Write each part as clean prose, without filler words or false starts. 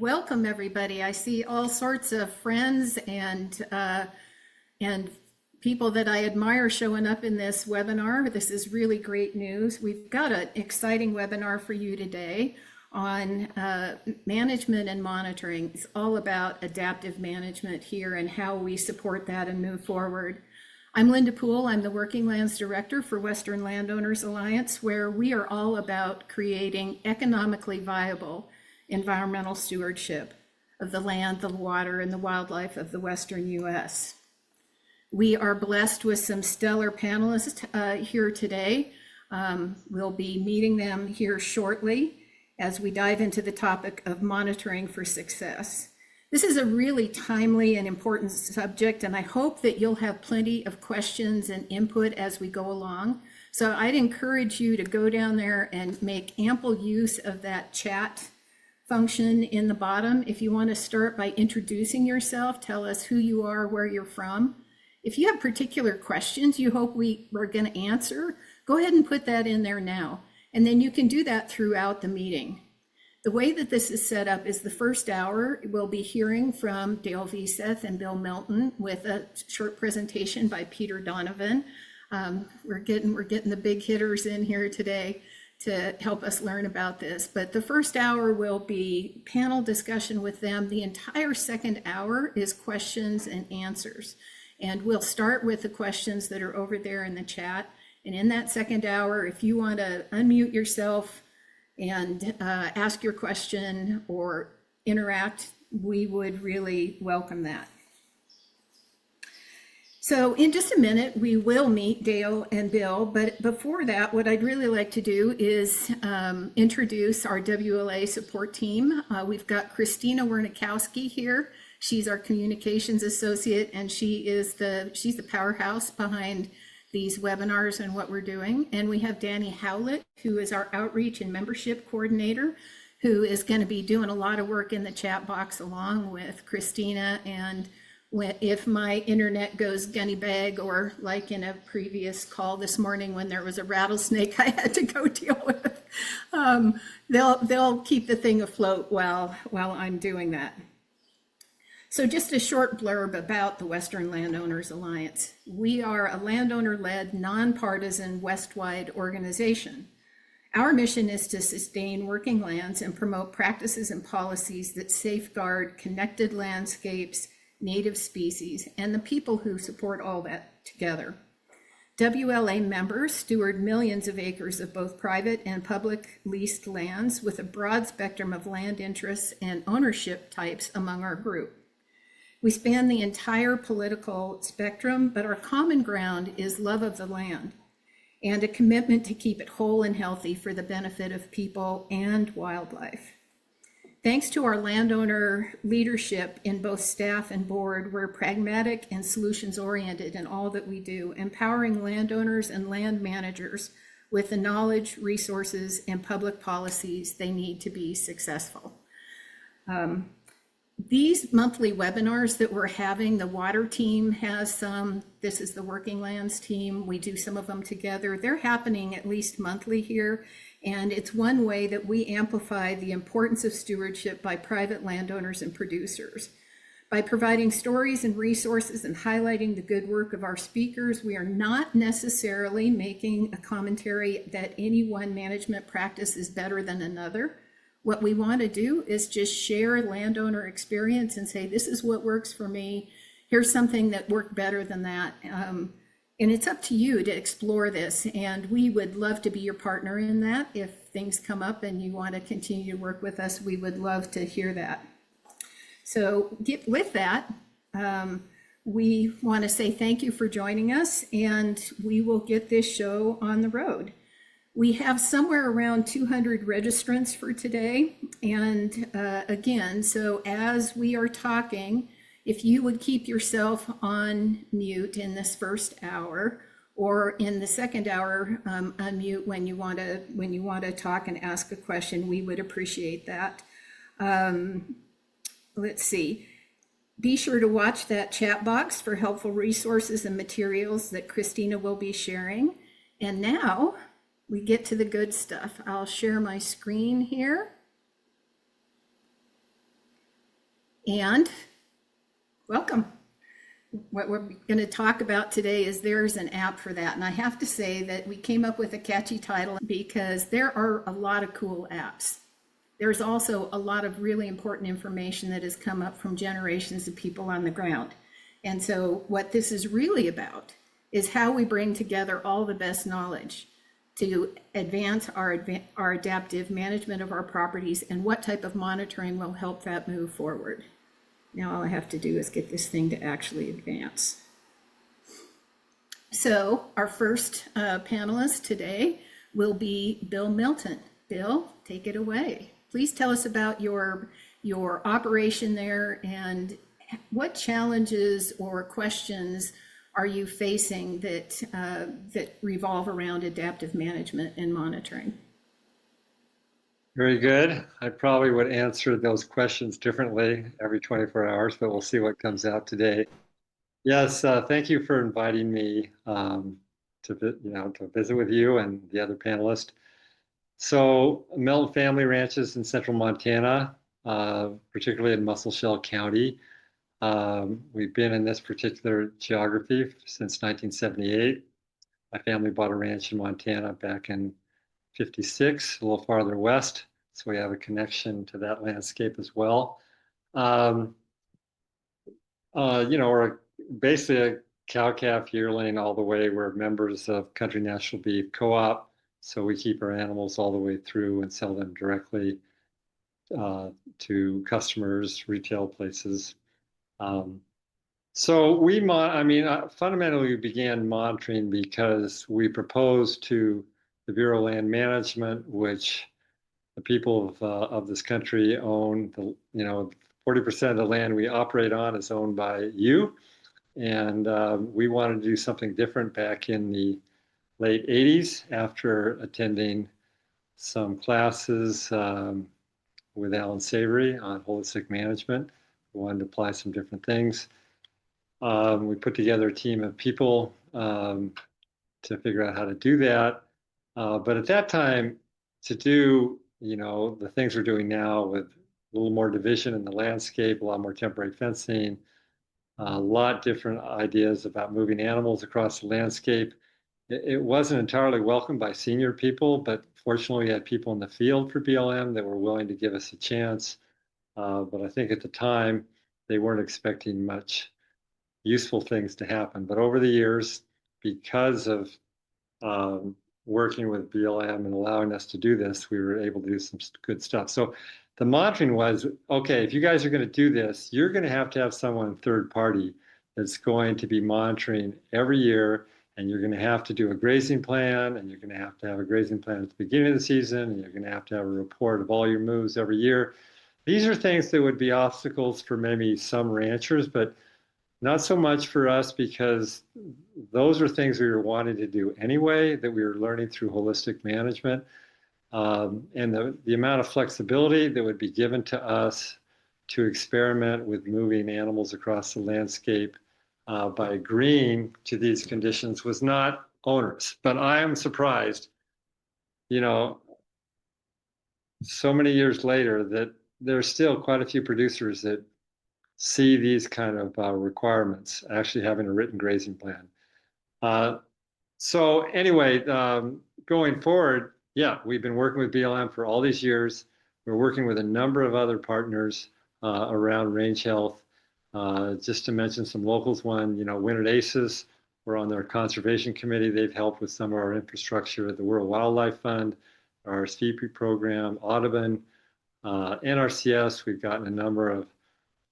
Welcome, everybody. I see all sorts of friends and people that I admire showing up in this webinar. This is really great news. We've got an exciting webinar for you today on management and monitoring. It's all about adaptive management here and how we support that and move forward. I'm Linda Poole. I'm the Working Lands Director for Western Landowners Alliance, where we are all about creating economically viable environmental stewardship of the land, the water, and the wildlife of the Western U.S. We are blessed with some stellar panelists here today. We'll be meeting them here shortly as we dive into the topic of monitoring for success. This is a really timely and important subject, and I hope that you'll have plenty of questions and input as we go along. So I'd encourage you to go down there and make ample use of that chat function in the bottom. If you want to start by introducing yourself, tell us who you are, where you're from. If you have particular questions you hope we are going to answer, go ahead and put that in there now. And then you can do that throughout the meeting. The way that this is set up is the first hour, we'll be hearing from Dale Veseth and Bill Milton with a short presentation by Peter Donovan. We're getting the big hitters in here today to help us learn about this. But the first hour will be panel discussion with them. The entire second hour is questions and answers. And we'll start with the questions that are over there in the chat. And in that second hour, if you want to unmute yourself and ask your question or interact, we would really welcome that. So in just a minute, we will meet Dale and Bill, but before that, what I'd really like to do is introduce our WLA support team. We've got Christina Wernikowski here. She's our communications associate, and she's the powerhouse behind these webinars and what we're doing. And we have Danny Howlett, who is our outreach and membership coordinator, who is going to be doing a lot of work in the chat box along with Christina. And if my internet goes gunny bag, or like in a previous call this morning when there was a rattlesnake I had to go deal with, they'll keep the thing afloat while I'm doing that. So just a short blurb about the Western Landowners Alliance. We are a landowner-led, nonpartisan, West-wide organization. Our mission is to sustain working lands and promote practices and policies that safeguard connected landscapes, native species, and the people who support all that together. WLA members steward millions of acres of both private and public leased lands with a broad spectrum of land interests and ownership types among our group. We span the entire political spectrum, but our common ground is love of the land and a commitment to keep it whole and healthy for the benefit of people and wildlife. Thanks to our landowner leadership in both staff and board, we're pragmatic and solutions-oriented in all that we do, empowering landowners and land managers with the knowledge, resources, and public policies they need to be successful. These monthly webinars that we're having, the water team has some, this is the working lands team, we do some of them together. They're happening at least monthly here, and it's one way that we amplify the importance of stewardship by private landowners and producers. By providing stories and resources and highlighting the good work of our speakers, we are not necessarily making a commentary that any one management practice is better than another. What we want to do is just share landowner experience and say, this is what works for me. Here's something that worked better than that. And it's up to you to explore this. And we would love to be your partner in that. If things come up and you want to continue to work with us, we would love to hear that. So with that, we want to say thank you for joining us, and we will get this show on the road. We have somewhere around 200 registrants for today. And again, so as we are talking, if you would keep yourself on mute in this first hour, or in the second hour, unmute when you want to talk and ask a question, we would appreciate that. Let's see. Be sure to watch that chat box for helpful resources and materials that Christina will be sharing. And now we get to the good stuff. I'll share my screen here. And welcome. What we're going to talk about today is there's an app for that. And I have to say that we came up with a catchy title because there are a lot of cool apps. There's also a lot of really important information that has come up from generations of people on the ground. And so what this is really about is how we bring together all the best knowledge to advance our adaptive management of our properties and what type of monitoring will help that move forward. Now all I have to do is get this thing to actually advance. So our first panelist today will be Bill Milton. Bill, take it away. Please tell us about your operation there and what challenges or questions are you facing that revolve around adaptive management and monitoring? Very good. I probably would answer those questions differently every 24 hours, but we'll see what comes out today. Yes, thank you for inviting me to visit with you and the other panelists. So Milton Family Ranches in central Montana, particularly in Musselshell County. We've been in this particular geography since 1978. My family bought a ranch in Montana back in 56, a little farther west, so we have a connection to that landscape as well. We're basically a cow-calf yearling all the way. We're members of Country National Beef Co-op, so we keep our animals all the way through and sell them directly to customers, retail places. Fundamentally, we began monitoring because we proposed to the Bureau of Land Management, which the people of this country own. 40% of the land we operate on is owned by you, and we wanted to do something different back in the late 80s after attending some classes with Alan Savory on holistic management. We wanted to apply some different things. We put together a team of people to figure out how to do that. But at that time, to do the things we're doing now with a little more division in the landscape, a lot more temporary fencing, a lot different ideas about moving animals across the landscape. It wasn't entirely welcomed by senior people, but fortunately we had people in the field for BLM that were willing to give us a chance. But I think at the time, they weren't expecting much useful things to happen. But over the years, because of working with BLM and allowing us to do this, we were able to do some good stuff. So the monitoring was, okay, if you guys are going to do this, you're going to have someone third party that's going to be monitoring every year, and you're going to have to do a grazing plan, and you're going to have a grazing plan at the beginning of the season, and you're going to have a report of all your moves every year. These are things that would be obstacles for maybe some ranchers, but not so much for us, because those are things we were wanting to do anyway, that we were learning through holistic management. And the amount of flexibility that would be given to us to experiment with moving animals across the landscape by agreeing to these conditions was not onerous. But I am surprised, so many years later, that there's still quite a few producers that see these kind of requirements, actually having a written grazing plan. So anyway, going forward, yeah, we've been working with BLM for all these years. We're working with a number of other partners around range health. Just to mention some locals, Winter ACES, we're on their conservation committee. They've helped with some of our infrastructure at the World Wildlife Fund, our SVP program, Audubon, NRCS. We've gotten a number of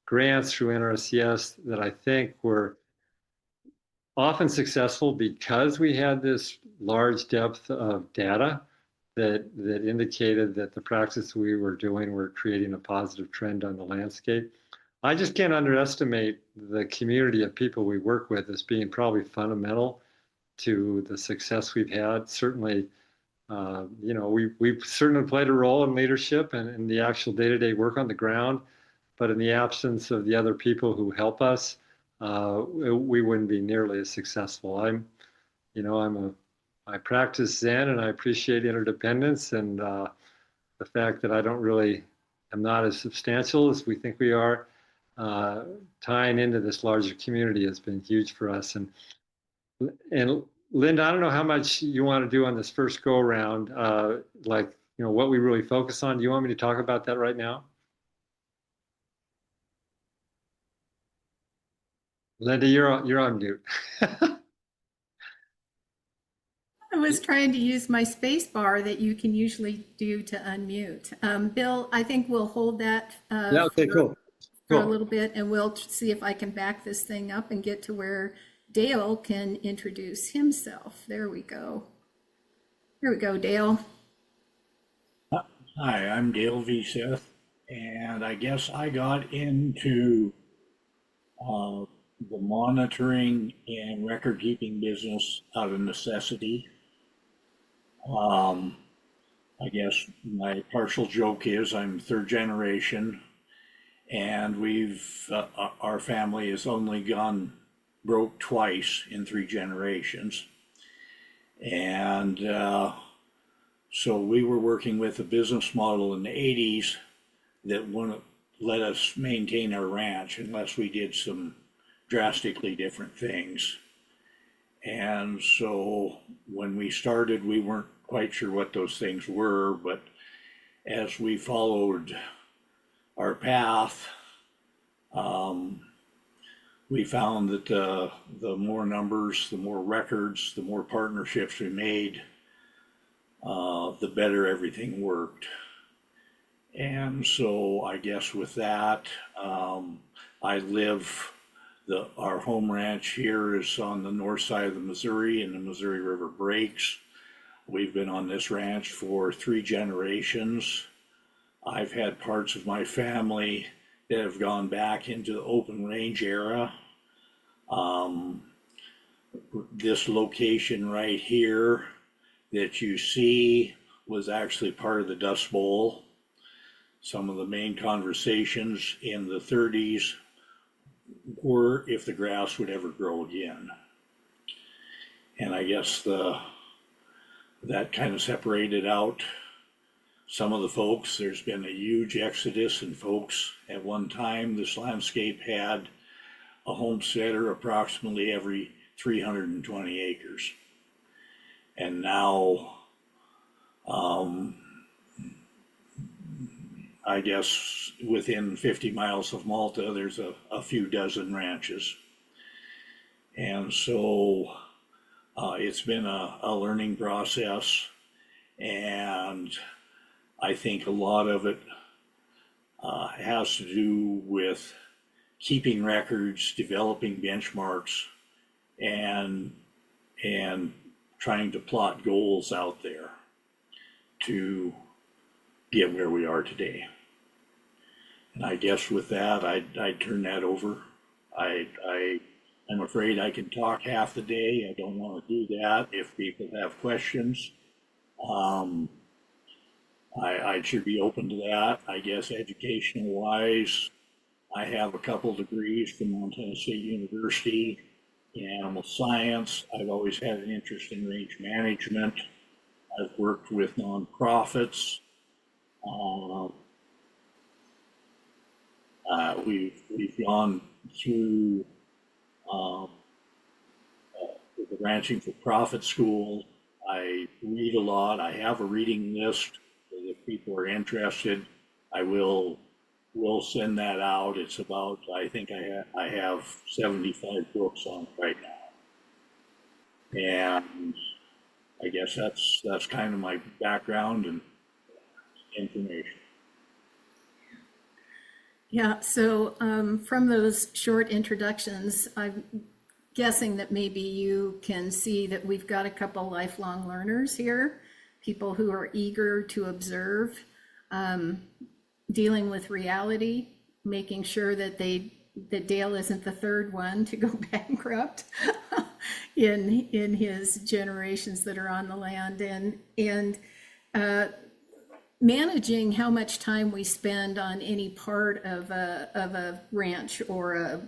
grants through NRCS that I think were often successful because we had this large depth of data that indicated that the practice we were doing were creating a positive trend on the landscape. I just can't underestimate the community of people we work with as being probably fundamental to the success we've had. Certainly, we've certainly played a role in leadership and in the actual day-to-day work on the ground, but in the absence of the other people who help us, we wouldn't be nearly as successful. I practice Zen and I appreciate interdependence, and the fact that I'm not as substantial as we think we are. tying into this larger community has been huge for us. And Linda, I don't know how much you want to do on this first go around, like, what we really focus on. Do you want me to talk about that right now? Linda, you're on mute. I was trying to use my space bar that you can usually do to unmute. Bill, I think we'll hold that Yeah, okay, cool. for a little bit, and we'll see if I can back this thing up and get to where Dale can introduce himself. There we go. Here we go, Dale. Hi, I'm Dale Veseth, and I guess I got into the monitoring and record keeping business out of necessity. I guess my partial joke is I'm third generation, and our family has only gone broke twice in 3 generations. And so we were working with a business model in the 80s that wouldn't let us maintain our ranch unless we did some drastically different things. And so when we started, we weren't quite sure what those things were, but as we followed our path, we found that the more numbers, the more records, the more partnerships we made, the better everything worked. And so I guess with that, our home ranch here is on the north side of the Missouri, and the Missouri River breaks. We've been on this ranch for 3 generations. I've had parts of my family that have gone back into the open range era. This location right here that you see was actually part of the Dust Bowl. Some of the main conversations in the 30s were if the grass would ever grow again. And I guess that kind of separated out some of the folks. There's been a huge exodus in folks. At one time, this landscape had a homesteader approximately every 320 acres. And now, I guess within 50 miles of Malta, there's a few dozen ranches. And so it's been a learning process, and I think a lot of it has to do with keeping records, developing benchmarks, and trying to plot goals out there to get where we are today. And I guess with that, I'd turn that over. I'm afraid I can talk half the day. I don't want to do that. If people have questions, I should be open to that. I guess educational wise, I have a couple degrees from Montana State University in animal science. I've always had an interest in range management. I've worked with nonprofits. We've gone through the Ranching for Profit School. I read a lot. I have a reading list. If people are interested, I will send that out. It's about, I think I have 75 books on it right now. And I guess that's kind of my background and information. Yeah, so from those short introductions, I'm guessing that maybe you can see that we've got a couple lifelong learners here, people who are eager to observe, dealing with reality, making sure that Dale isn't the third one to go bankrupt in his generations that are on the land, and managing how much time we spend on any part of a ranch or a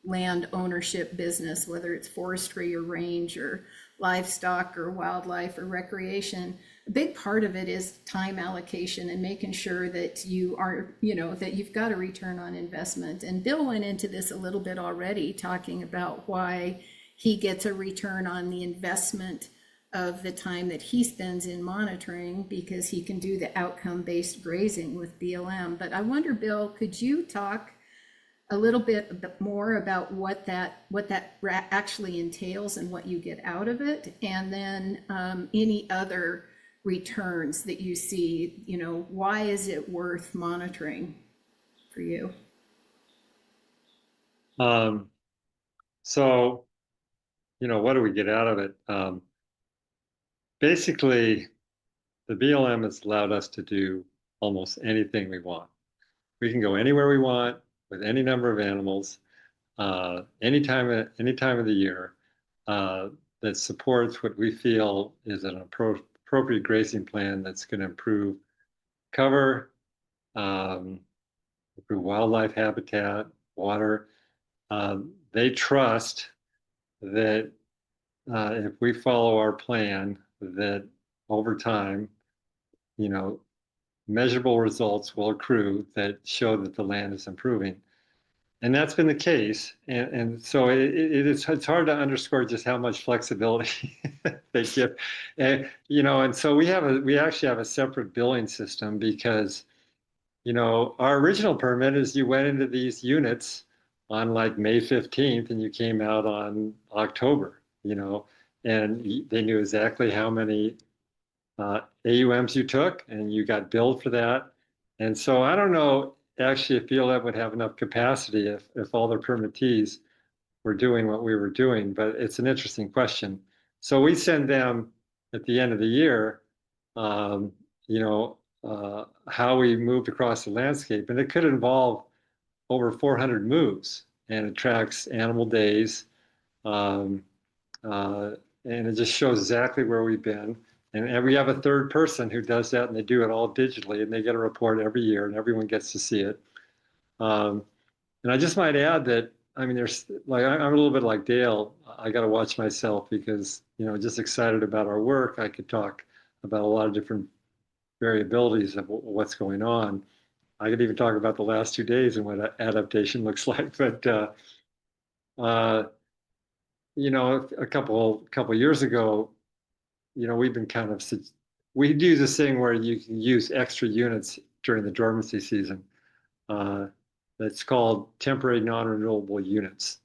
land ownership business, whether it's forestry or range or livestock or wildlife or recreation. a big part of it is time allocation and making sure that you are, that you've got a return on investment. And Bill went into this a little bit already, talking about why he gets a return on the investment of the time that he spends in monitoring, because he can do the outcome-based grazing with BLM. But I wonder, Bill, could you talk a little bit more about what that actually entails and what you get out of it, and then any other returns that you see? Why is it worth monitoring for you? So, what do we get out of it? Basically, the BLM has allowed us to do almost anything we want. We can go anywhere we want with any number of animals, any time of the year, that supports what we feel is an appropriate grazing plan that's going to improve cover, improve wildlife habitat, water. They trust that if we follow our plan, that over time, measurable results will accrue that show that the land is improving. And that's been the case. And so it's hard to underscore just how much flexibility they give. And so we actually have a separate billing system, because, our original permit is you went into these units on like May 15th and you came out on October, and they knew exactly how many AUMs you took, and you got billed for that. And so I don't know actually if BLM would have enough capacity if all their permittees were doing what we were doing, but it's an interesting question. So we send them at the end of the year, how we moved across the landscape, and it could involve over 400 moves, and it tracks animal days, and it just shows exactly where we've been. And we have a third person who does that, and they do it all digitally, and they get a report every year, and everyone gets to see it. And I just might add that, there's like, I'm a little bit like Dale. I got to watch myself because, just excited about our work. I could talk about a lot of different variabilities of what's going on. I could even talk about the last 2 days and what adaptation looks like. But, a couple years ago, we've been we do this thing where you can use extra units during the dormancy season. That's called temporary non-renewable units.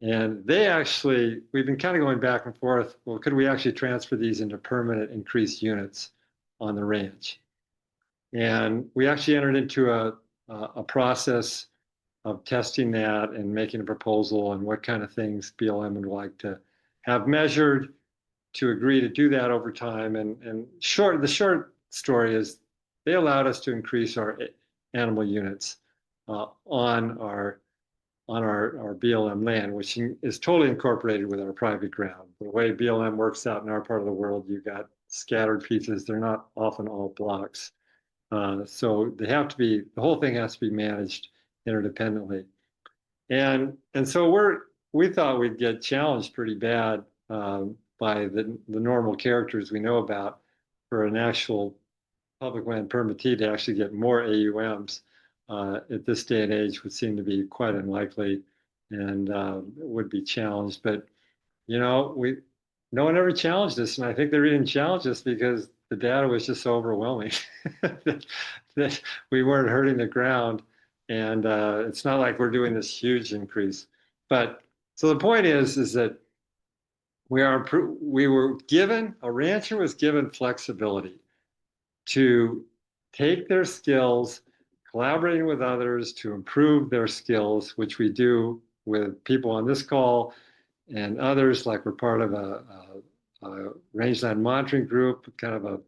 And we've been kind of going back and forth. Well, could we actually transfer these into permanent increased units on the ranch? And we actually entered into a process of testing that and making a proposal and what kind of things BLM would like to have measured to agree to do that over time. And the short story is they allowed us to increase our animal units on our BLM land, which is totally incorporated with our private ground. The way BLM works out in our part of the world, you've got scattered pieces. They're not often all blocks. So the whole thing has to be managed interdependently. And so we thought we'd get challenged pretty bad by the normal characters we know about for an actual public land permittee to actually get more AUMs at this day and age would seem to be quite unlikely, and would be challenged. But no one ever challenged us, and I think they didn't challenge us because the data was just so overwhelming that we weren't hurting the ground, and it's not like we're doing this huge increase. But so the point is that a rancher was given flexibility to take their skills, collaborating with others to improve their skills, which we do with people on this call and others. Like, we're part of a rangeland monitoring group, kind of a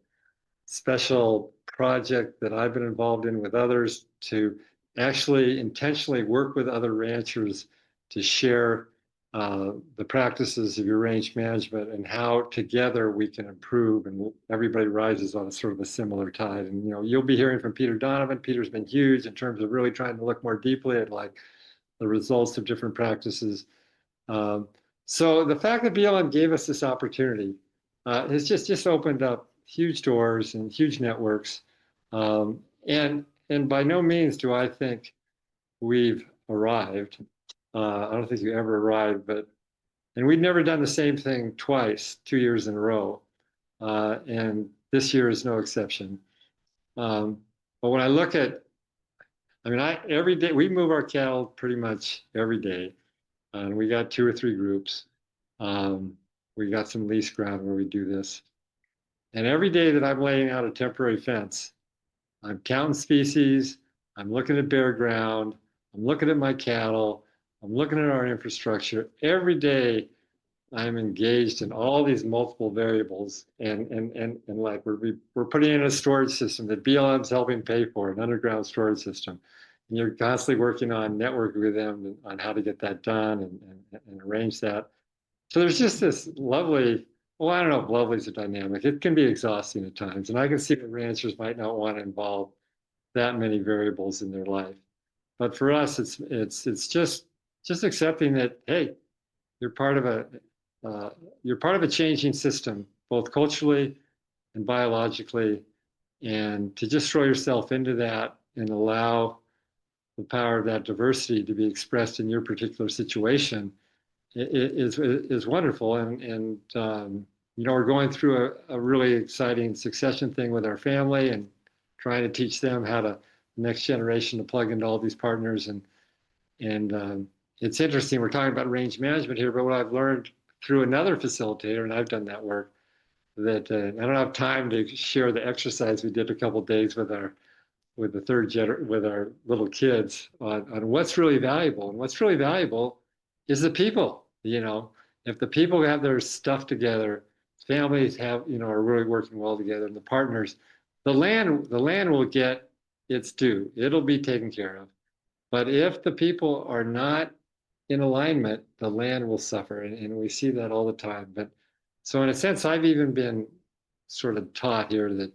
special project that I've been involved in with others to actually intentionally work with other ranchers to share the practices of your range management and how together we can improve, and everybody rises on a sort of a similar tide. And you'll be hearing from Peter Donovan. Peter's been huge in terms of really trying to look more deeply at like the results of different practices. So the fact that BLM gave us this opportunity has just opened up huge doors and huge networks. And by no means do I think we've arrived. I don't think you ever arrived, and we've never done the same thing twice, 2 years in a row. And this year is no exception. But when I look at, every day we move our cattle pretty much every day. And we got 2 or 3 groups. We got some lease ground where we do this. And every day that I'm laying out a temporary fence, I'm counting species, I'm looking at bare ground, I'm looking at my cattle, I'm looking at our infrastructure. Every day I'm engaged in all these multiple variables, and like we're putting in a storage system that BLM's helping pay for, an underground storage system. And you're constantly working on networking with them on how to get that done and arrange that. So there's just this lovely, well, I don't know if lovely is a dynamic. It can be exhausting at times. And I can see that ranchers might not want to involve that many variables in their life. But for us, it's just accepting that, hey, you're part of a changing system, both culturally and biologically, and to just throw yourself into that and allow the power of that diversity to be expressed in your particular situation is wonderful. And we're going through a really exciting succession thing with our family and trying to teach them how to, next generation, to plug into all these partners. And it's interesting, we're talking about range management here, but what I've learned through another facilitator, and I've done that work, that I don't have time to share the exercise we did a couple of days with our little kids on what's really valuable. And what's really valuable is the people. If the people have their stuff together, families are really working well together, and the partners, the land will get its due. It'll be taken care of. But if the people are not in alignment, the land will suffer, and we see that all the time. But so in a sense, I've even been sort of taught here that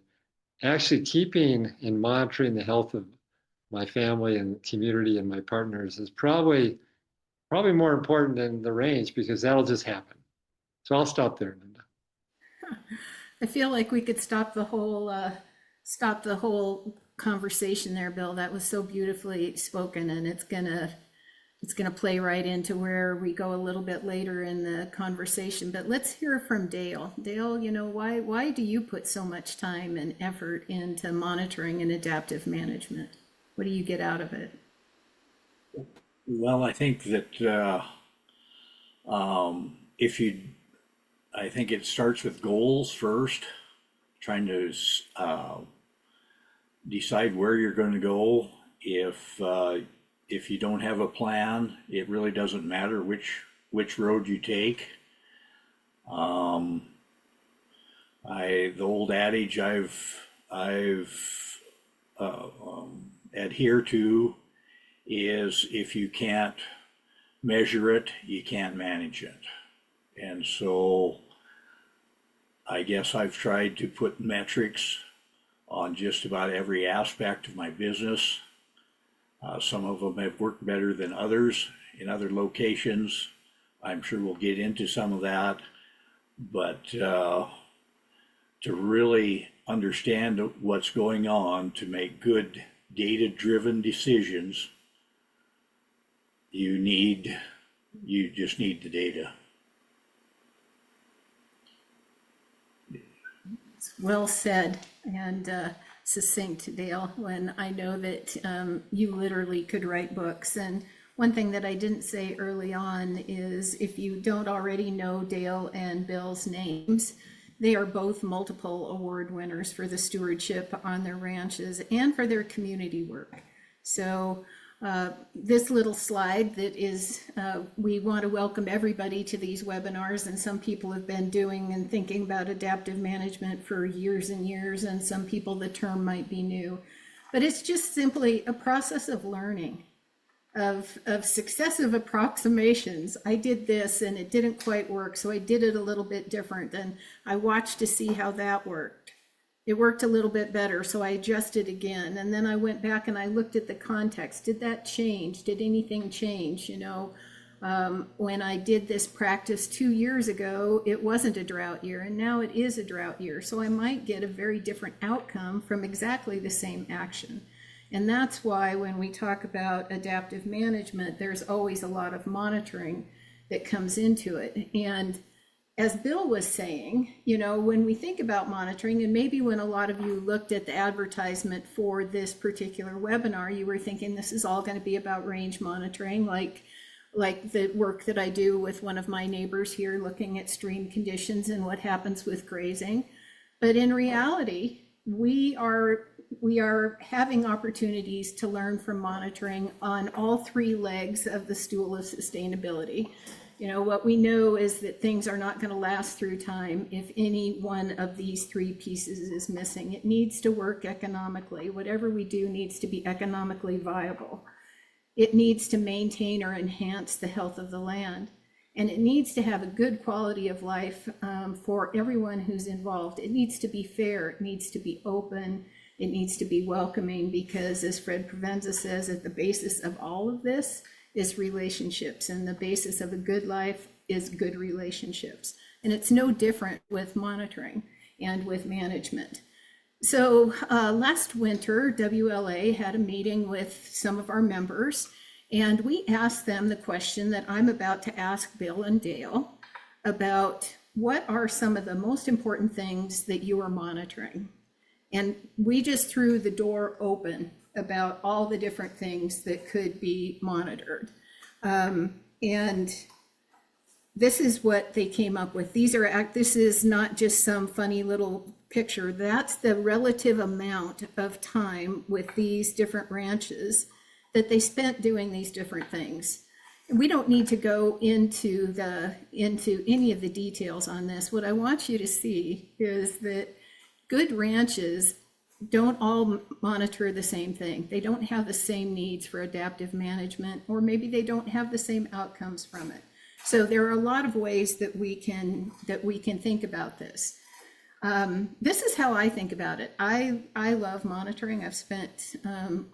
actually keeping and monitoring the health of my family and community and my partners is probably more important than the range, because that'll just happen. So I'll stop there, Linda. I feel like we could stop the whole conversation there, Bill. That was so beautifully spoken, and it's gonna play right into where we go a little bit later in the conversation. But let's hear from Dale. Dale, why do you put so much time and effort into monitoring and adaptive management? What do you get out of it? Well, I think that I think it starts with goals first, trying to decide where you're going to go. If you don't have a plan, it really doesn't matter which road you take. The old adage I've adhere to is, if you can't measure it, you can't manage it. And so I guess I've tried to put metrics on just about every aspect of my business. Some of them have worked better than others in other locations. I'm sure we'll get into some of that, but to really understand what's going on, to make good data-driven decisions, you just need the data. Well said and succinct, Dale, when I know that you literally could write books. And one thing that I didn't say early on is, if you don't already know Dale and Bill's names, they are both multiple award winners for the stewardship on their ranches and for their community work. So this little slide that is, we want to welcome everybody to these webinars, and some people have been doing and thinking about adaptive management for years and years, and some people the term might be new, but it's just simply a process of learning, of successive approximations. I did this and it didn't quite work, so I did it a little bit different, and I watched to see how that worked. It worked a little bit better, so I adjusted again. And then I went back and I looked at the context. Did that change? Did anything change? When I did this practice 2 years ago, it wasn't a drought year, and now it is a drought year. So I might get a very different outcome from exactly the same action. And that's why when we talk about adaptive management, there's always a lot of monitoring that comes into it. And as Bill was saying, when we think about monitoring, and maybe when a lot of you looked at the advertisement for this particular webinar, you were thinking this is all going to be about range monitoring, like the work that I do with one of my neighbors here, looking at stream conditions and what happens with grazing. But in reality, we are having opportunities to learn from monitoring on all three legs of the stool of sustainability. What we know is that things are not going to last through time if any one of these three pieces is missing. It needs to work economically. Whatever we do needs to be economically viable. It needs to maintain or enhance the health of the land. And it needs to have a good quality of life for everyone who's involved. It needs to be fair. It needs to be open. It needs to be welcoming, because as Fred Provenza says, at the basis of all of this is relationships, and the basis of a good life is good relationships. And it's no different with monitoring and with management. So last winter, WLA had a meeting with some of our members, and we asked them the question that I'm about to ask Bill and Dale about what are some of the most important things that you are monitoring. And we just threw the door open about all the different things that could be monitored. And this is what they came up with. This is not just some funny little picture. That's the relative amount of time with these different ranches that they spent doing these different things. And we don't need to go into any of the details on this. What I want you to see is that good ranches don't all monitor the same thing. They don't have the same needs for adaptive management, or maybe they don't have the same outcomes from it. So there are a lot of ways that we can think about this. This is how I think about it. I love monitoring. I've spent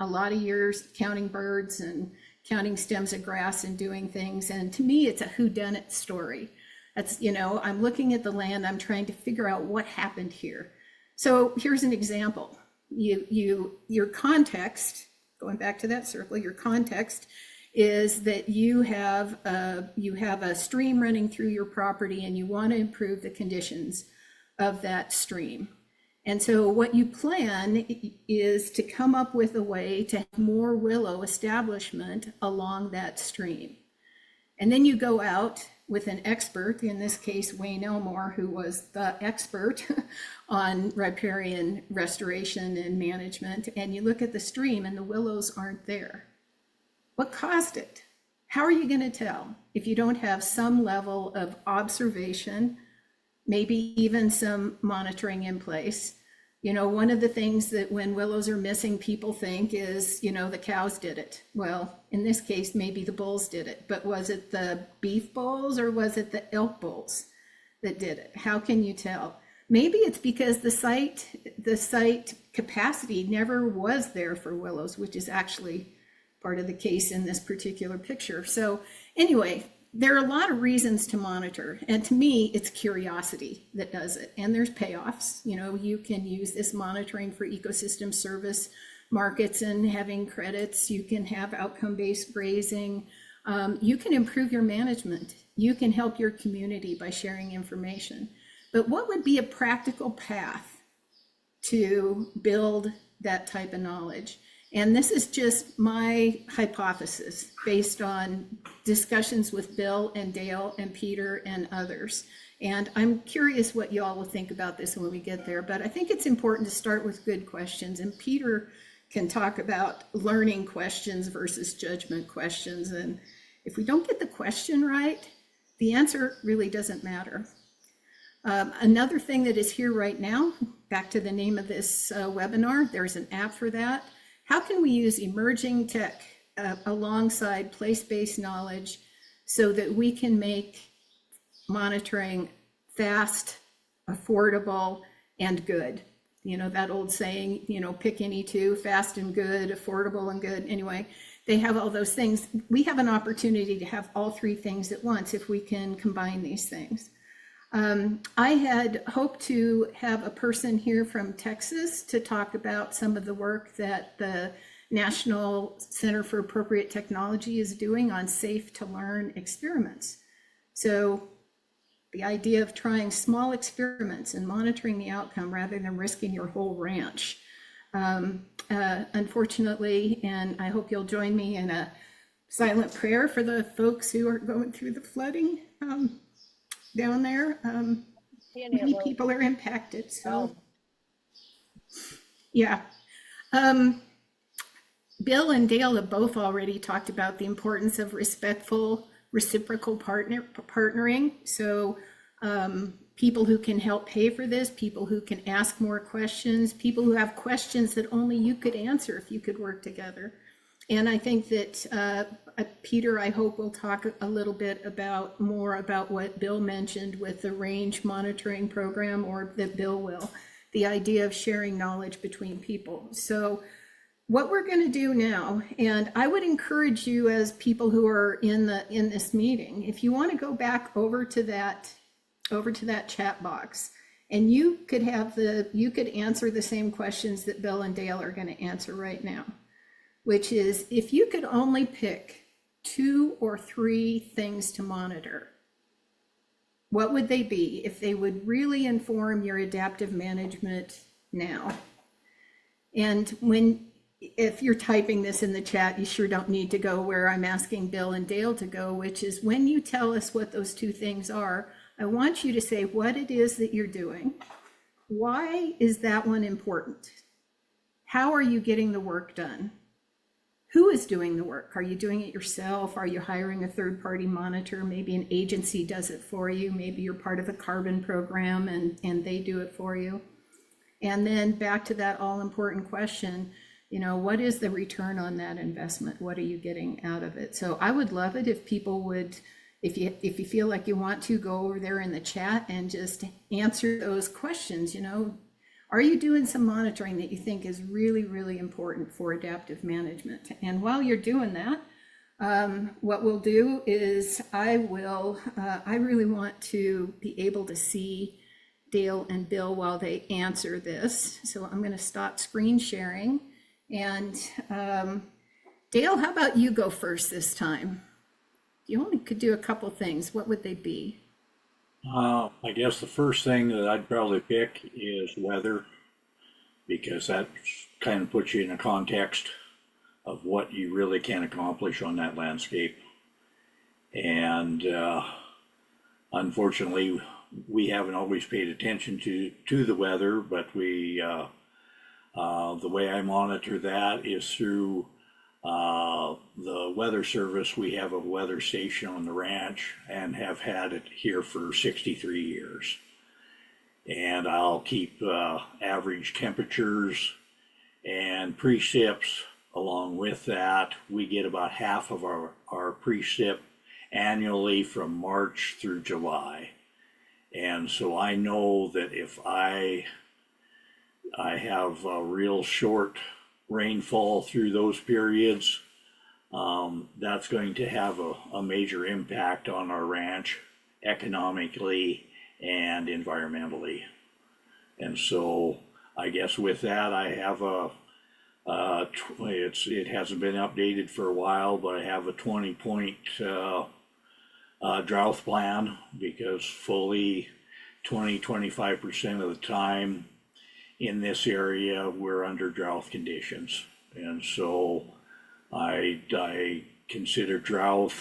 a lot of years counting birds and counting stems of grass and doing things. And to me, it's a whodunit story. That's, I'm looking at the land, I'm trying to figure out what happened here. So here's an example. Your context, going back to that circle, your context is that you have a stream running through your property and you want to improve the conditions of that stream. And so what you plan is to come up with a way to have more willow establishment along that stream. And then you go out with an expert, in this case, Wayne Elmore, who was the expert on riparian restoration and management, and you look at the stream and the willows aren't there. What caused it? How are you going to tell if you don't have some level of observation, maybe even some monitoring in place? One of the things that when willows are missing, people think is, the cows did it. Well, in this case, maybe the bulls did it, but was it the beef bulls or was it the elk bulls that did it? How can you tell? Maybe it's because the site capacity never was there for willows, which is actually part of the case in this particular picture. So anyway, there are a lot of reasons to monitor, and to me, it's curiosity that does it. And there's payoffs. You can use this monitoring for ecosystem service markets and having credits. You can have outcome-based grazing. You can improve your management. You can help your community by sharing information. But what would be a practical path to build that type of knowledge? And this is just my hypothesis based on discussions with Bill and Dale and Peter and others. And I'm curious what you all will think about this when we get there. But I think it's important to start with good questions. And Peter can talk about learning questions versus judgment questions. And if we don't get the question right, the answer really doesn't matter. Another thing that is here right now, back to the name of this webinar, there's an app for that. How can we use emerging tech alongside place-based knowledge so that we can make monitoring fast, affordable, and good? That old saying, pick any two, fast and good, affordable and good. Anyway, they have all those things. We have an opportunity to have all three things at once if we can combine these things. I had hoped to have a person here from Texas to talk about some of the work that the National Center for Appropriate Technology is doing on safe to learn experiments. So the idea of trying small experiments and monitoring the outcome rather than risking your whole ranch. Unfortunately, and I hope you'll join me in a silent prayer for the folks who are going through the flooding down there. Many people are impacted, so yeah. Bill and Dale have both already talked about the importance of respectful, reciprocal partnering. So people who can help pay for this, people who can ask more questions, people who have questions that only you could answer if you could work together. And I think that Peter, I hope, will talk a little bit more about what Bill mentioned with the range monitoring program, or that Bill will, the idea of sharing knowledge between people. So what we're going to do now, and I would encourage you as people who are in this meeting, if you want to go back over to that chat box, and you could answer the same questions that Bill and Dale are going to answer right now, which is, if you could only pick 2 or 3 things to monitor, what would they be if they would really inform your adaptive management now? And if you're typing this in the chat, you sure don't need to go where I'm asking Bill and Dale to go, which is, when you tell us what those 2 things are, I want you to say what it is that you're doing. Why is that one important? How are you getting the work done? Who is doing the work? Are you doing it yourself? Are you hiring a third-party monitor? Maybe an agency does it for you. Maybe you're part of a carbon program and they do it for you. And then back to that all-important question, what is the return on that investment? What are you getting out of it? So I would love it if people would, if you feel like you want to, go over there in the chat and just answer those questions. Are you doing some monitoring that you think is really, really important for adaptive management? And while you're doing that, what we'll do is I really want to be able to see Dale and Bill while they answer this. So I'm going to stop screen sharing. And Dale, how about you go first this time? You only could do a couple things. What would they be? I guess the first thing that I'd probably pick is weather, because that kind of puts you in a context of what you really can accomplish on that landscape. And unfortunately, we haven't always paid attention to the weather, but the way I monitor that is through the weather service. We have a weather station on the ranch and have had it here for 63 years. And I'll keep average temperatures and precipits along with that. We get about half of our precip annually from March through July. And so I know that if I have a real short rainfall through those periods, that's going to have a major impact on our ranch economically and environmentally. And so I guess with that, I have it hasn't been updated for a while, but I have a 20-point drought plan, because fully 20-25% of the time in this area we're under drought conditions. And so I consider drought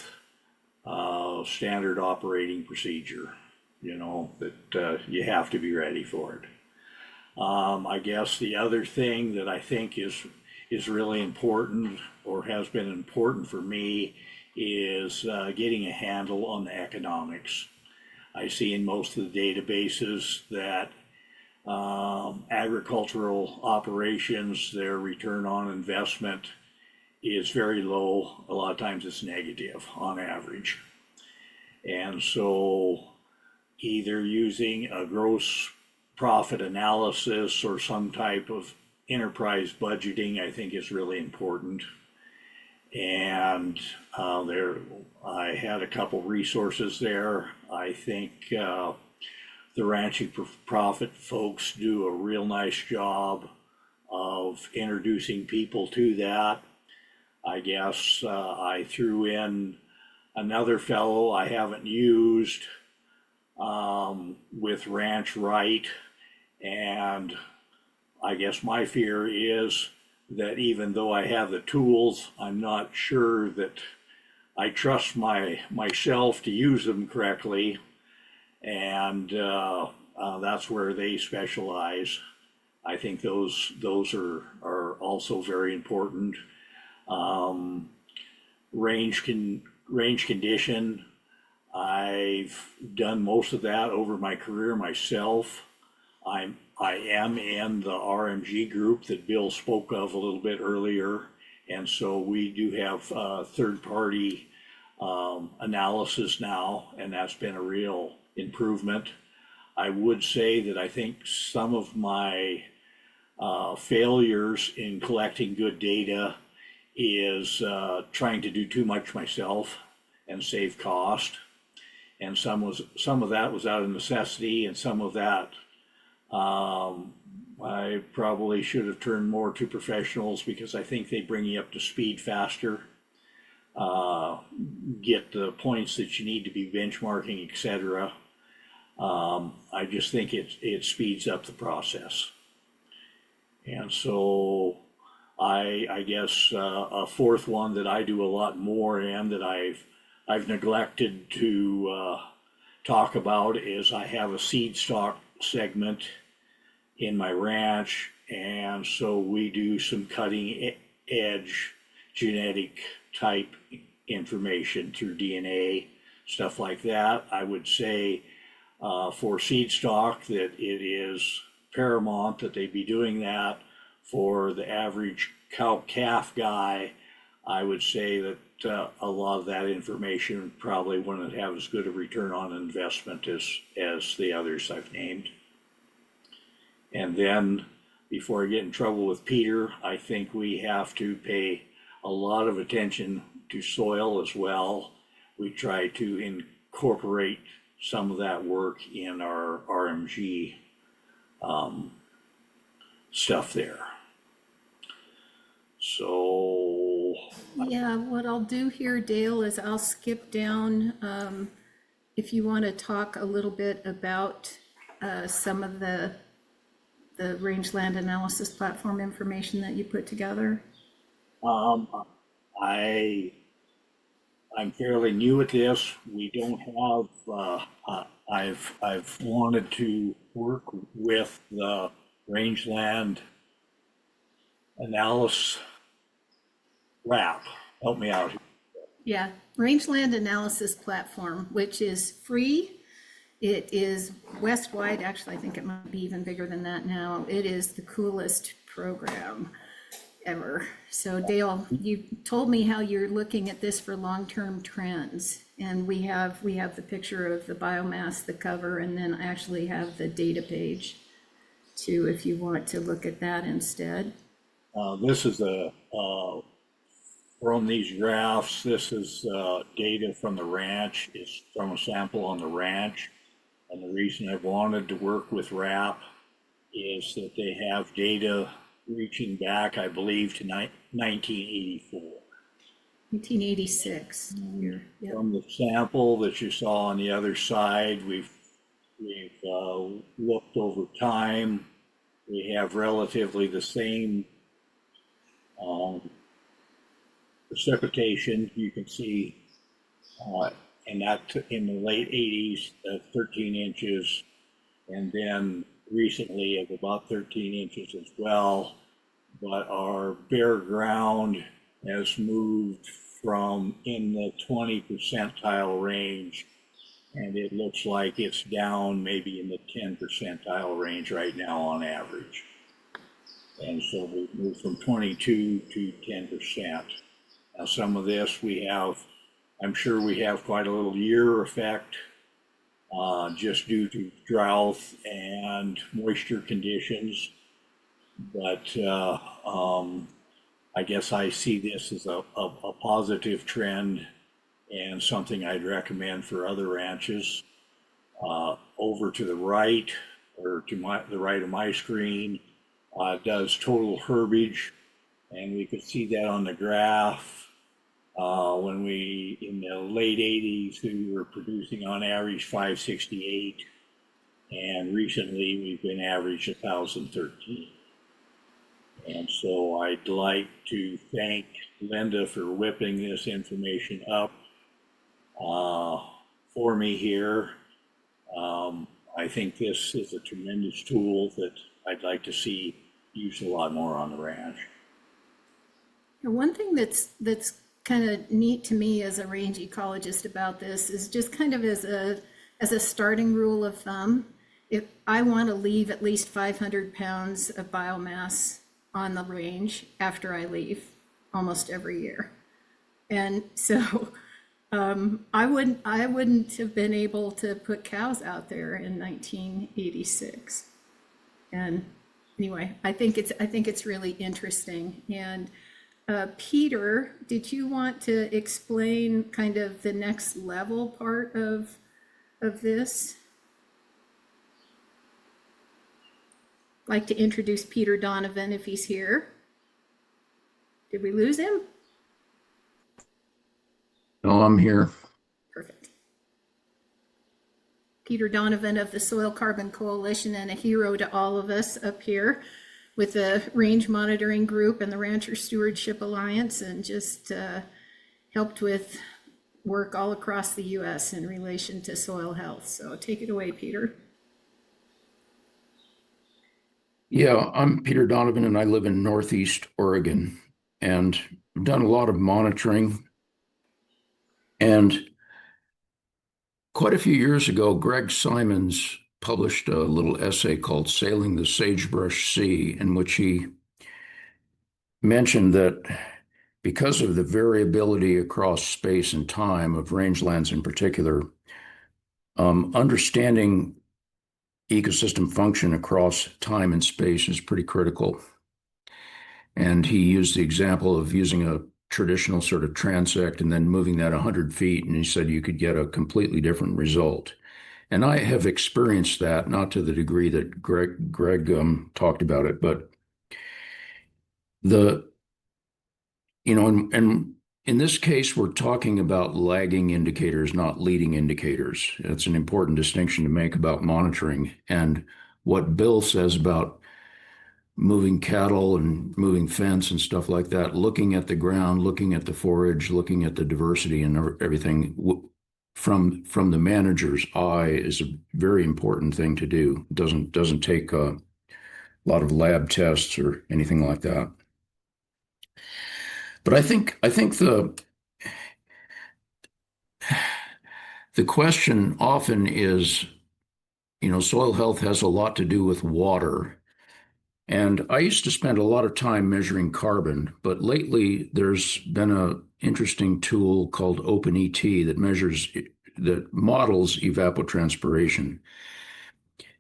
standard operating procedure, that you have to be ready for it. I guess the other thing that I think is really important, or has been important for me, is getting a handle on the economics. I see in most of the databases that agricultural operations, their return on investment is very low. A lot of times it's negative on average. And so either using a gross profit analysis or some type of enterprise budgeting, I think, is really important. And I had a couple resources there. I think the Ranching for Profit folks do a real nice job of introducing people to that. I guess I threw in another fellow I haven't used with Ranch Right, and I guess my fear is that even though I have the tools, I'm not sure that I trust myself to use them correctly, and that's where they specialize. I think those are also very important. Range condition. I've done most of that over my career myself. I am in the RMG group that Bill spoke of a little bit earlier, and so we do have third-party analysis now, and that's been a real improvement. I would say that I think some of my failures in collecting good data is trying to do too much myself and save cost. And some of that was out of necessity, and some of that I probably should have turned more to professionals, because I think they bring you up to speed faster, get the points that you need to be benchmarking, etc. I just think it speeds up the process. And so I guess a fourth one that I do a lot more in that I've neglected to talk about is I have a seed stock segment in my ranch, and so we do some cutting edge genetic type information through DNA, stuff like that. I would say for seed stock that it is paramount that they be doing that. For the average cow-calf guy, I would say that a lot of that information probably wouldn't have as good a return on investment as the others I've named. And then, before I get in trouble with Peter, I think we have to pay a lot of attention to soil as well. We try to incorporate some of that work in our RMG stuff there. So Yeah, what I'll do here, Dale, is I'll skip down. If you want to talk a little bit about some of the rangeland analysis platform information that you put together. I'm fairly new at this. We don't have. I've wanted to work with the rangeland analysis wrap. Help me out here. Yeah, rangeland analysis platform, which is free. It is West-wide. Actually, I think it might be even bigger than that now. It is the coolest program ever. So Dale, you told me how you're looking at this for long-term trends, and we have the picture of the biomass, the cover, and then actually have the data page too, if you want to look at that instead. This is from these graphs. This is data from the ranch. It's from a sample on the ranch. And the reason I've wanted to work with RAP is that they have data reaching back, I believe, to 1984. 1986. Yep. From the sample that you saw on the other side, we've looked over time. We have relatively the same precipitation. You can see and that in the late 80s, 13 inches, and then recently of about 13 inches as well. But our bare ground has moved from in the 20 percentile range, and it looks like it's down maybe in the 10 percentile range right now on average. And so we've moved from 22 to 10%. Now some of this we have, I'm sure we have quite a little year effect just due to drought and moisture conditions. But I guess I see this as a positive trend and something I'd recommend for other ranches. Over to the right, or to the right of my screen, does total herbage, and we could see that on the graph. When we, in the late 80s, we were producing on average 568, and recently we've been average 1,013. And so I'd like to thank Linda for whipping this information up for me here. I think this is a tremendous tool that I'd like to see used a lot more on the ranch. One thing that's kind of neat to me as a range ecologist about this is just kind of as a starting rule of thumb, if I want to leave at least 500 pounds of biomass on the range after I leave almost every year. And so I wouldn't have been able to put cows out there in 1986. And anyway, I think it's really interesting. And Peter, did you want to explain kind of the next level part of this? I'd like to introduce Peter Donovan if he's here. Did we lose him? No, I'm here. Perfect. Peter Donovan of the Soil Carbon Coalition, and a hero to all of us up here with the Range Monitoring Group and the Rancher Stewardship Alliance, and just helped with work all across the U.S. in relation to soil health. So take it away, Peter. Yeah, I'm Peter Donovan, and I live in Northeast Oregon, and I've done a lot of monitoring. And quite a few years ago, Greg Simons published a little essay called Sailing the Sagebrush Sea, in which he mentioned that because of the variability across space and time of rangelands in particular, understanding ecosystem function across time and space is pretty critical. And he used the example of using a traditional sort of transect and then moving that 100 feet, and he said you could get a completely different result. And I have experienced that, not to the degree that Greg talked about it, but and in this case, we're talking about lagging indicators, not leading indicators. It's an important distinction to make about monitoring. And what Bill says about moving cattle and moving fence and stuff like that, looking at the ground, looking at the forage, looking at the diversity and everything from the manager's eye is a very important thing to do. It doesn't take a lot of lab tests or anything like that. But I think the question often is, soil health has a lot to do with water. And I used to spend a lot of time measuring carbon, but lately there's been an interesting tool called OpenET that models evapotranspiration.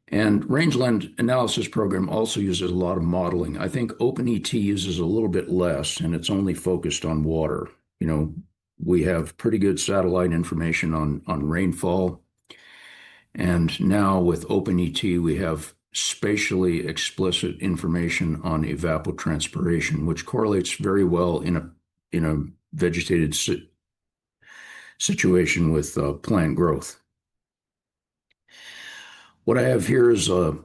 And Rangeland Analysis Program also uses a lot of modeling. I think OpenET uses a little bit less, and it's only focused on water. We have pretty good satellite information on rainfall. And now with OpenET, we have spatially explicit information on evapotranspiration, which correlates very well in a vegetated situation with plant growth. What I have here is a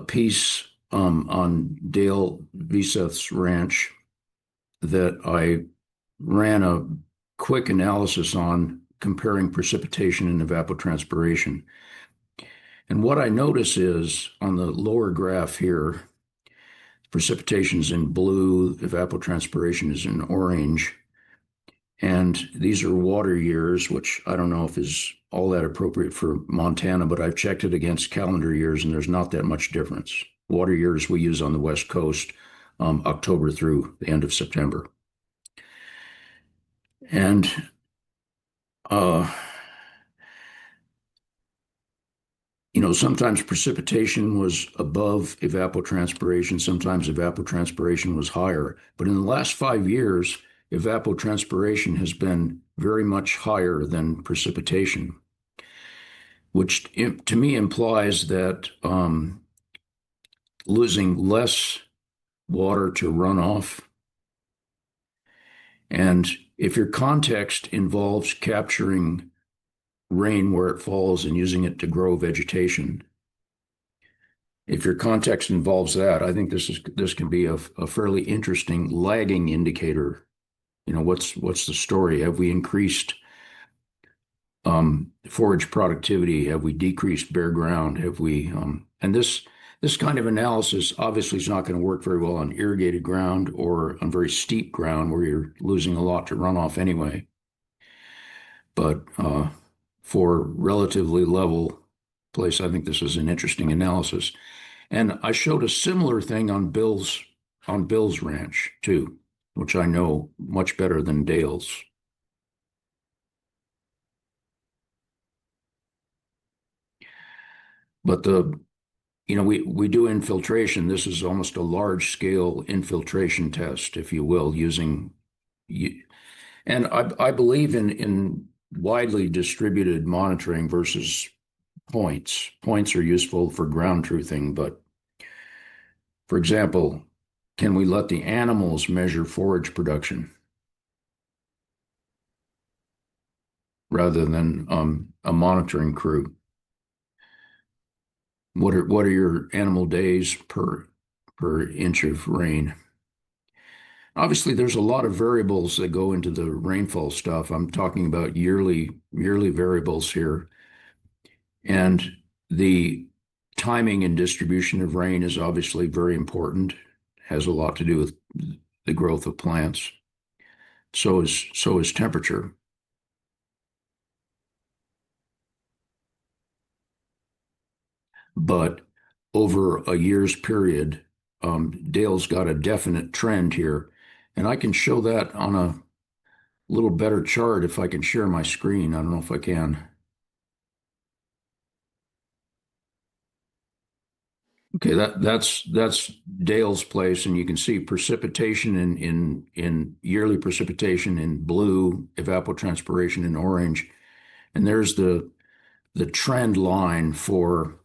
piece on Dale Veseth's ranch that I ran a quick analysis on, comparing precipitation and evapotranspiration. And what I notice is on the lower graph here, precipitation is in blue, evapotranspiration is in orange. And these are water years, which I don't know if is all that appropriate for Montana, but I've checked it against calendar years and there's not that much difference. Water years we use on the West Coast, October through the end of September. And sometimes precipitation was above evapotranspiration, sometimes evapotranspiration was higher. But in the last 5 years, evapotranspiration has been very much higher than precipitation, which to me implies that losing less water to runoff. And if your context involves capturing rain where it falls and using it to grow vegetation, if your context involves that, I think this can be a fairly interesting lagging indicator. What's the story? Have we increased forage productivity? Have we decreased bare ground? Have we and this kind of analysis obviously is not going to work very well on irrigated ground or on very steep ground where you're losing a lot to runoff anyway. But for relatively level place, I think this is an interesting analysis. And I showed a similar thing on Bill's ranch too, which I know much better than Dale's. But we do infiltration. This is almost a large scale infiltration test, if you will, and I believe in widely distributed monitoring versus points. Points are useful for ground truthing, but for example, can we let the animals measure forage production rather than a monitoring crew? What are your animal days per inch of rain? Obviously, there's a lot of variables that go into the rainfall stuff. I'm talking about yearly variables here. And the timing and distribution of rain is obviously very important, has a lot to do with the growth of plants. So is temperature. But over a year's period, Dale's got a definite trend here. And I can show that on a little better chart if I can share my screen. I don't know if I can. Okay, that's Dale's place, and you can see precipitation in yearly precipitation in blue, evapotranspiration in orange, and there's the trend line for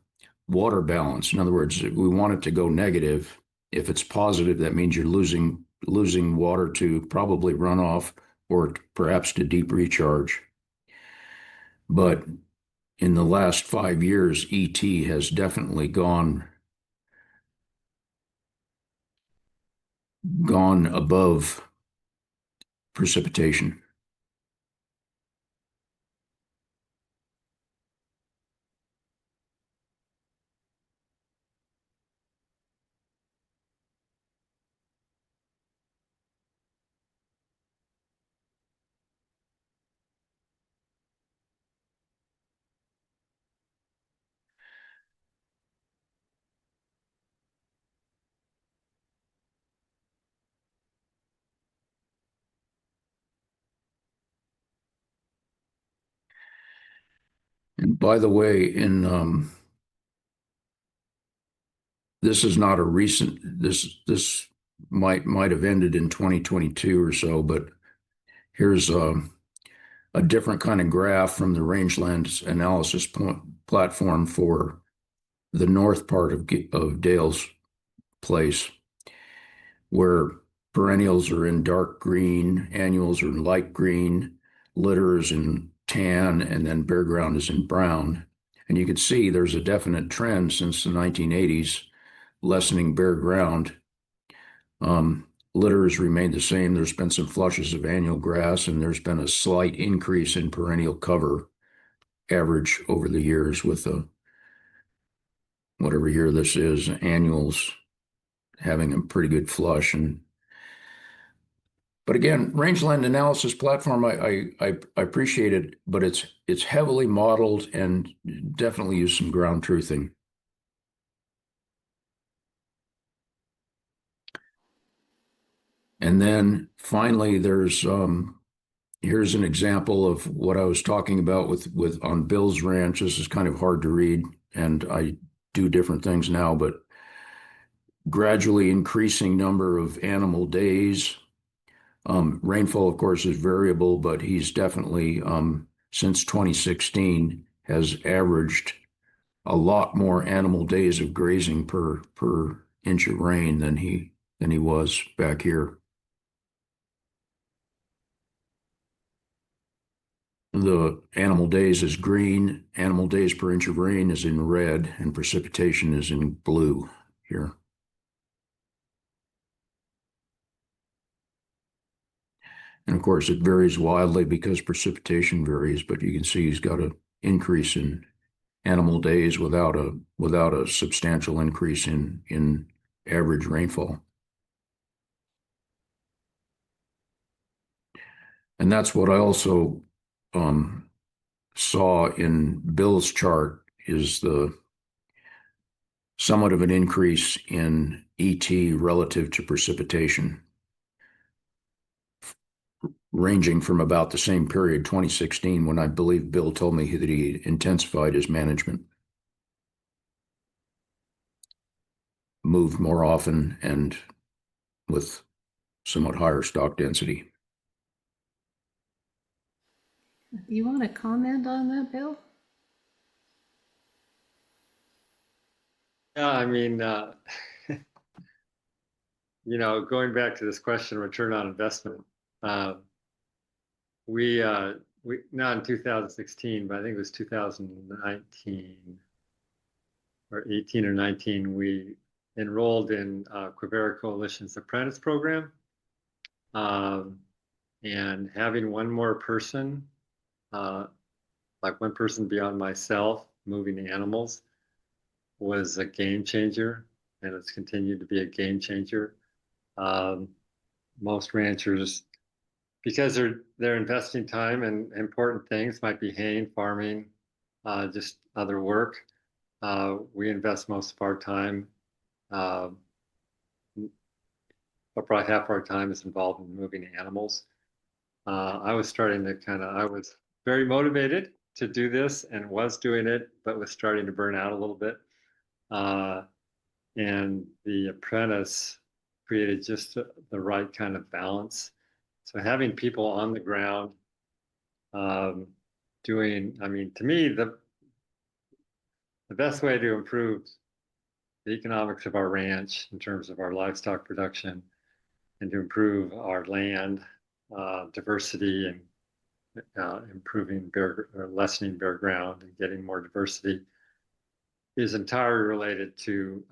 water balance. In other words, we want it to go negative. If it's positive, that means you're losing water to probably runoff or perhaps to deep recharge. But in the last 5 years, ET has definitely gone above precipitation. And by the way, this is not a recent. This might have ended in 2022 or so, but here's a different kind of graph from the Rangeland analysis platform for the north part of Dale's place, where perennials are in dark green, annuals are in light green, litter is in tan, and then bare ground is in brown. And you can see there's a definite trend since the 1980s, lessening bare ground. Litter has remained the same. There's been some flushes of annual grass, and there's been a slight increase in perennial cover average over the years with whatever year this is, annuals having a pretty good flush. But again, rangeland analysis platform, I appreciate it, but it's heavily modeled and definitely use some ground truthing. And then finally, there's here's an example of what I was talking about with on Bill's ranch. This is kind of hard to read. and I do different things now, but gradually increasing number of animal days. Rainfall, of course, is variable, but he's definitely, since 2016, has averaged a lot more animal days of grazing per inch of rain than he was back here. The animal days is green, animal days per inch of rain is in red, and precipitation is in blue here. And of course, it varies wildly because precipitation varies, but you can see he's got an increase in animal days without a substantial increase in average rainfall. And that's what I also saw in Bill's chart, is the somewhat of an increase in ET relative to precipitation, ranging from about the same period, 2016, when I believe Bill told me that he intensified his management, moved more often, and with somewhat higher stock density. Do you want to comment on that, Bill? Yeah, I mean, going back to this question, return on investment, we not in 2016, but I think it was 2019 or 18 or 19, we enrolled in Quivira Coalition's apprentice program. And having one more person, like one person beyond myself, moving animals, was a game changer, and it's continued to be a game changer. Most ranchers, because they're investing time in important things, might be haying, farming, just other work. We invest most of our time, but probably half our time is involved in moving animals. I was very motivated to do this and was doing it, but was starting to burn out a little bit. And the apprentice created just the right kind of balance. So having people on the ground to me, the best way to improve the economics of our ranch in terms of our livestock production and to improve our land diversity and improving lessening bare ground and getting more diversity is entirely related to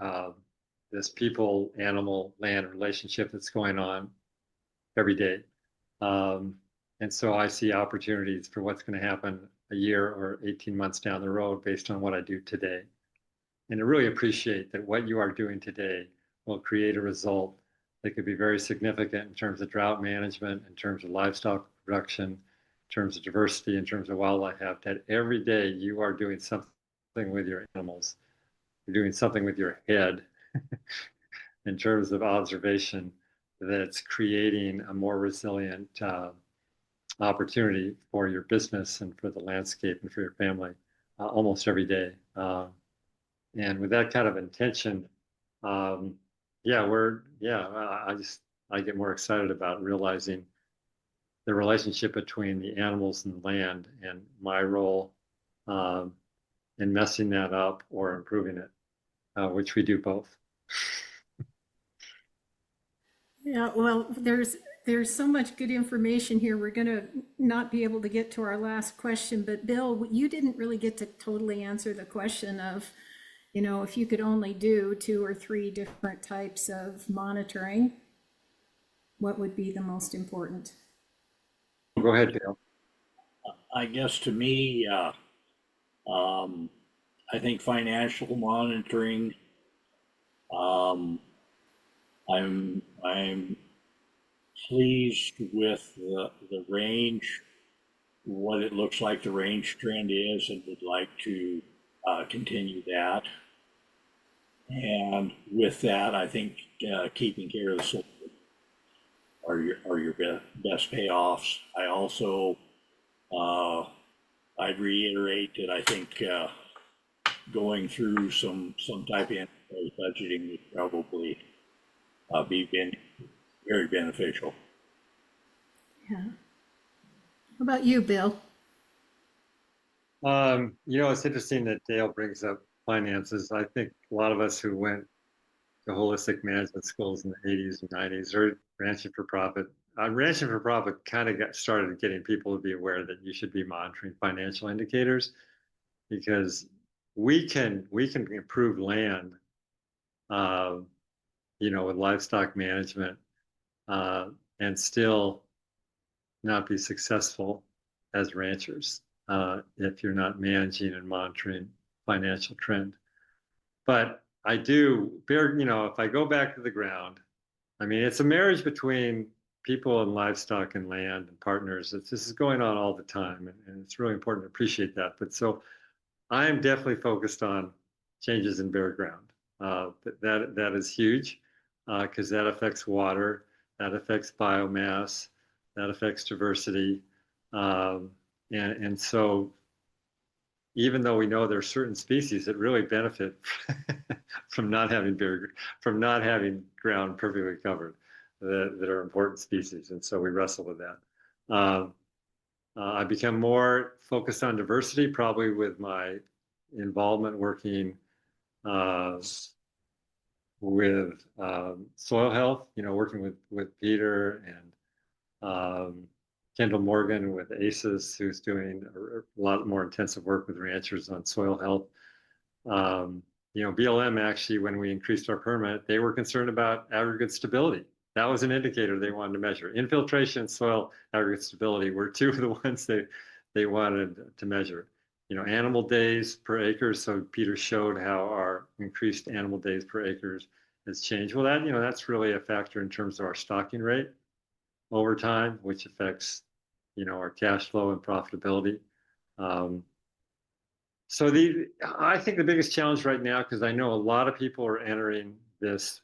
this people, animal, land relationship that's going on every day. And so I see opportunities for what's going to happen a year or 18 months down the road based on what I do today. And I really appreciate that what you are doing today will create a result that could be very significant in terms of drought management, in terms of livestock production, in terms of diversity, in terms of wildlife habitat. Every day you are doing something with your animals. You're doing something with your head in terms of observation that's creating a more resilient opportunity for your business and for the landscape and for your family almost every day. And with that kind of intention, I get more excited about realizing the relationship between the animals and the land, and my role in messing that up or improving it, which we do both. Yeah, well, there's so much good information here. We're going to not be able to get to our last question, but Bill, you didn't really get to totally answer the question of, if you could only do 2 or 3 different types of monitoring, what would be the most important? Go ahead, Bill. I guess to me, I think financial monitoring. I'm pleased with the range, what it looks like the range trend is, and would like to continue that. And with that, I think keeping care of the soil are your best payoffs. I also I'd reiterate that I think going through some type of enterprise budgeting would probably be very beneficial. Yeah. How about you, Bill? It's interesting that Dale brings up finances. I think a lot of us who went to holistic management schools in the 80s and 90s or ranching for profit. Ranching for profit kind of got started getting people to be aware that you should be monitoring financial indicators because we can improve land, with livestock management, and still not be successful as ranchers if you're not managing and monitoring financial trend. But I do, if I go back to the ground, I mean, it's a marriage between people and livestock and land and partners. This is going on all the time, and it's really important to appreciate that. But so I am definitely focused on changes in bare ground. That is huge because that affects water, that affects biomass, that affects diversity. And so even though we know there are certain species that really benefit from not having ground perfectly covered, that are important species, and so we wrestle with that. I become more focused on diversity, probably with my involvement working with soil health. Working with Peter and Kendall Morgan with ACES, who's doing a lot more intensive work with ranchers on soil health. BLM actually, when we increased our permit, they were concerned about aggregate stability. That was an indicator they wanted to measure. Infiltration, soil aggregate stability were two of the ones they wanted to measure. Animal days per acre. So Peter showed how our increased animal days per acres has changed. Well, that's really a factor in terms of our stocking rate over time, which affects, our cash flow and profitability. So I think the biggest challenge right now, because I know a lot of people are entering this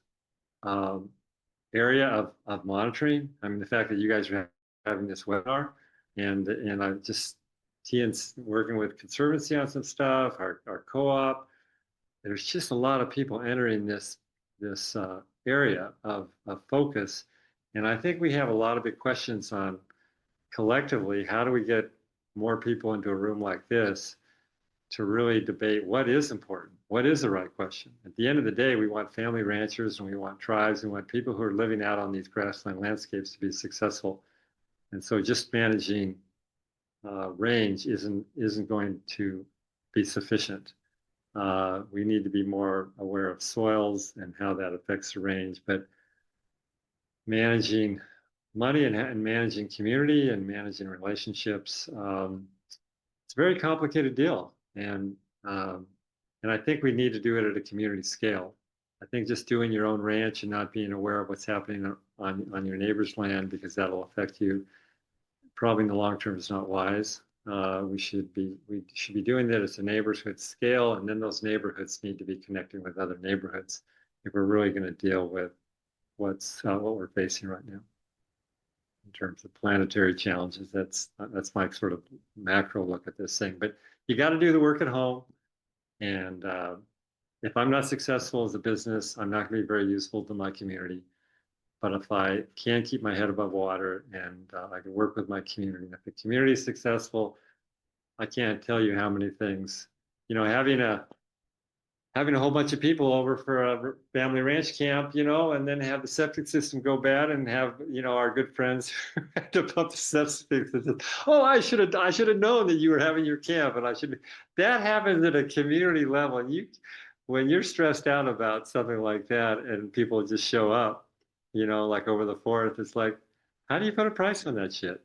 area of monitoring. I mean, the fact that you guys are having this webinar, and I'm just working with Conservancy on some stuff, our co-op. There's just a lot of people entering this area of focus. And I think we have a lot of big questions on collectively, how do we get more people into a room like this to really debate what is important, what is the right question. At the end of the day, we want family ranchers and we want tribes, we want people who are living out on these grassland landscapes to be successful. And so just managing range isn't going to be sufficient. We need to be more aware of soils and how that affects the range, but managing money and managing community and managing relationships, it's a very complicated deal. And I think we need to do it at a community scale. I think just doing your own ranch and not being aware of what's happening on your neighbor's land, because that'll affect you, probably in the long term is not wise. We should be doing that at a neighborhood scale, and then those neighborhoods need to be connecting with other neighborhoods if we're really going to deal with what we're facing right now in terms of planetary challenges. That's my sort of macro look at this thing. But you got to do the work at home, and if I'm not successful as a business, I'm not going to be very useful to my community. But if I can keep my head above water and I can work with my community, if the community is successful, I can't tell you how many things, having a whole bunch of people over for a family ranch camp, and then have the septic system go bad and have, our good friends who had to pump the septic system. Oh, I should have known that you were having your camp, and that happens at a community level. And when you're stressed out about something like that and people just show up, like over the 4th, it's like, how do you put a price on that shit,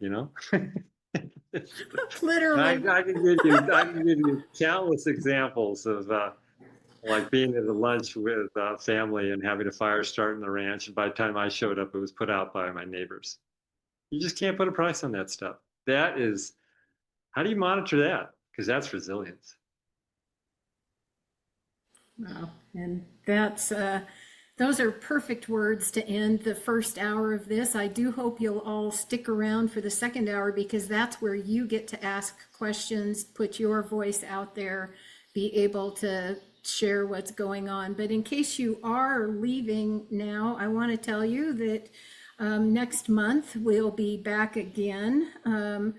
Literally. I can give you countless examples of like being at a lunch with family and having a fire start in the ranch, and by the time I showed up, it was put out by my neighbors. You just can't put a price on that stuff. How do you monitor that? Because that's resilience. Wow. And those are perfect words to end the first hour of this. I do hope you'll all stick around for the second hour, because that's where you get to ask questions, put your voice out there, be able to share what's going on. But in case you are leaving now, I want to tell you that next month we'll be back again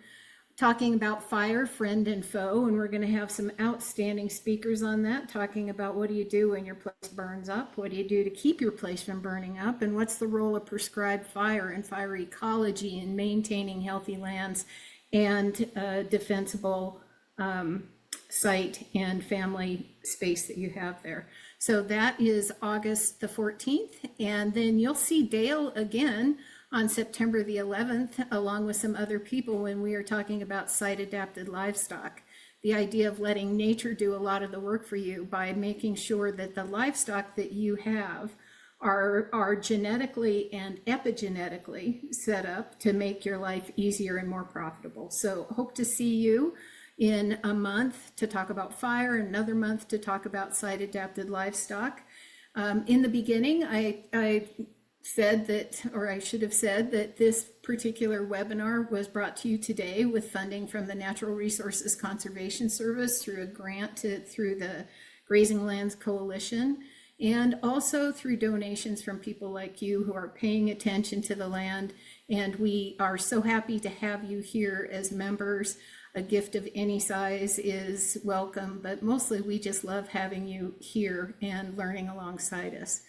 talking about fire, friend and foe, and we're going to have some outstanding speakers on that, talking about what do you do when your place burns up, what do you do to keep your place from burning up, and what's the role of prescribed fire and fire ecology in maintaining healthy lands and defensible site and family space that you have there. So that is August the 14th, and then you'll see Dale again on September the 11th, along with some other people, when we are talking about site-adapted livestock. The idea of letting nature do a lot of the work for you by making sure that the livestock that you have are genetically and epigenetically set up to make your life easier and more profitable. So hope to see you in a month to talk about fire, another month to talk about site-adapted livestock. In the beginning, I said that, or I should have said that this particular webinar was brought to you today with funding from the Natural Resources Conservation Service through a grant through the Grazing Lands Coalition, and also through donations from people like you who are paying attention to the land. And we are so happy to have you here as members. A gift of any size is welcome, but mostly we just love having you here and learning alongside us.